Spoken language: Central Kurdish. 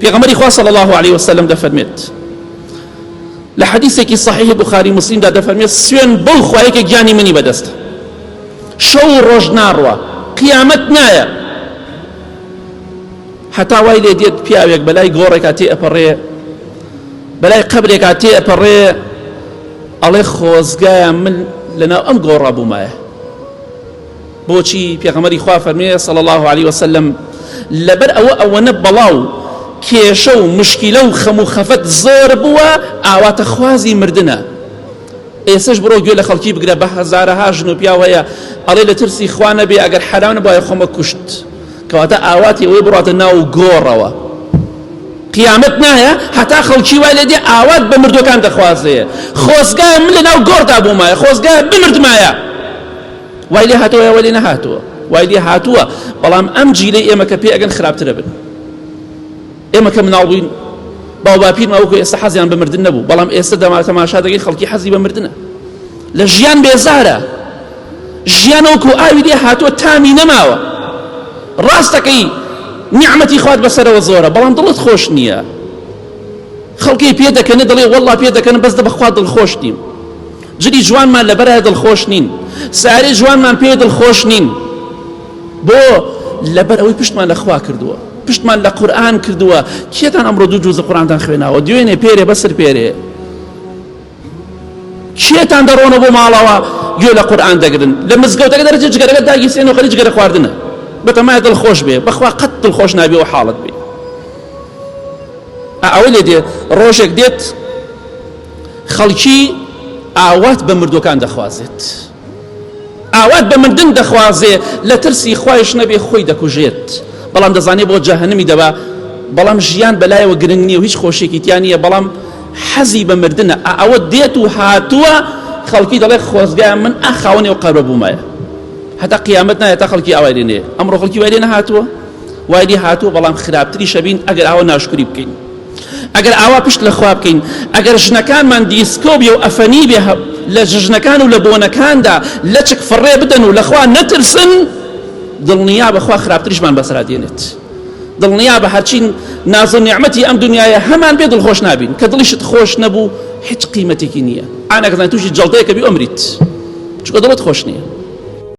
پێغەمبەری خوا صلی الله عليه وسلم دەفەرمێت لە حەدیثێکی صحیح بوخاری مسلمدا دەفەرمێت سوێن بەو خوایەکە گیانی منی بەدەستە شەو ڕۆژ ناڕوا قیامەت نایە هەتا وای لێ دێت پیاوێک بەلای گۆڕێکا تێئەپەڕێ بەلای قەبرێکا تێئەپەڕێ ئەڵێ خۆزگایە من لەناو ئەم گۆڕە بوومایە بۆچی پێغەمبەری خوا فەرمێ صلی الله عليه وسلم لەبەر ئەوەنە بەڵاو کێشە و مشکیلە و خەم و خەفەت زۆر بووە ئاواتە خوازی مردنە ئێسش بڕۆ گوێ لە خەڵکی بگرە بە هەزارەها ژن و پیاو هەیە ئەڵێ لە ترسی خوا نەبێ ئەگەر حەرام نەبوایە خۆمە کوشت کەواتە ئاواتی ئەوەی بڕاتە ناو گۆڕەوە قیامەت نایە هەتا خەڵکی وای لێ دێ ئاوات بە مردوەکان دەخوازێ خۆزگایە من لە ناو گۆڕدا بوومایە خۆزگایە بمردمایە وای لێ هاتووە وای لێ نەهاتووە وای لێ هاتووە بەڵام ئەم جیلەی ئێمە کە پێ ئەگەن خراپترە بن ئێمە کە مناڵ بووین باو باپیرمە وەکو ئێستا حەزیان بە مردن نەبوو بەڵام ئێستا تەماشا دەکەی خەڵکی حەزی بە مردنە لە ژیان بێزارە ژیان وەکو ئاوی لێ هاتووە تامی نەماوە ڕاستەکەی نیعمەتی خوات بەسەرەوە زۆرە بەڵام دڵت خۆش نییە خەڵکی پێ دەکەنێ دەڵێ وەڵڵا پێ دەکەن بەس بەخوا دڵخۆش نیم جلی جوانمان لەبەرایە دڵخۆش نین سارێ جوانمان پێ دڵخۆش نین بۆ لەبەر ئەوەی پشتمان لە خوا کردووە پشتمان لە قورئان کردووە کێتان ئەمڕۆ دوو جوزە قورئانتان خوێناوە دوێنێ پێرێ بەسەر پێرێ کێتان دەڕۆنە بۆ ماڵەوە گوێ لە قورئان دەگرن لە مزگەوتەکە دەرەجە جگەرەکە داگیرسێنەوە خەریک جگەرە خواردنە بەتەمایە دڵخۆش بێ بەخوا قەت دڵخۆش نابێ و حاڵت بێ ئەوەی لێ دێ ڕۆژێک دێت خەڵکی ئاوات بە مردوەکان دەخوازێت ئاوات بە مردن دەخوازێ لە ترسی خوایش نەبێ خۆی دەکوژێت بەڵام دەزانێ بۆ جەهەنەمی دەبا بەڵام ژیان بەلایەوە گرنگ نییە و هیچ خۆشێکی تیان نییە بەڵام حەزی بە مردنە ئەوە دێت و هاتووە خەڵکی دەڵێ خۆزگایە من ئاخاوەنێ و قەبرە بوومایە هەتا قیامەت نایە تا خەڵکی ئاوای لێنێ ئەمڕۆ خەڵکی وای لێ نەهاتووە وای لێ هاتووە بەڵام خراپتری شەبین ئەگەر ئاوە ناشکری بکەین ئەگەر ئاوا پشت لە خوا بکەین ئەگەر ژنەکانمان دیسکۆ بێ و ئەفەنی بێ لە ژنەکان و لە بۆنەکاندا لە چک فڕێ بدەن و لەخوا نەترسن دڵنیا بەخوا خراپتریشمان بەسرا دێنێت دڵنیا بە هەرچی ناز و نیعمەتی ئەم دنیاە هەمان بێ دڵخۆش نابین کە دڵیشت خۆش نەبوو هیچ قیمەتێکی نییە ئانەکەزان تووشی جەڵدەیەکە بی ئەمریت چونکە دڵت خۆش نییە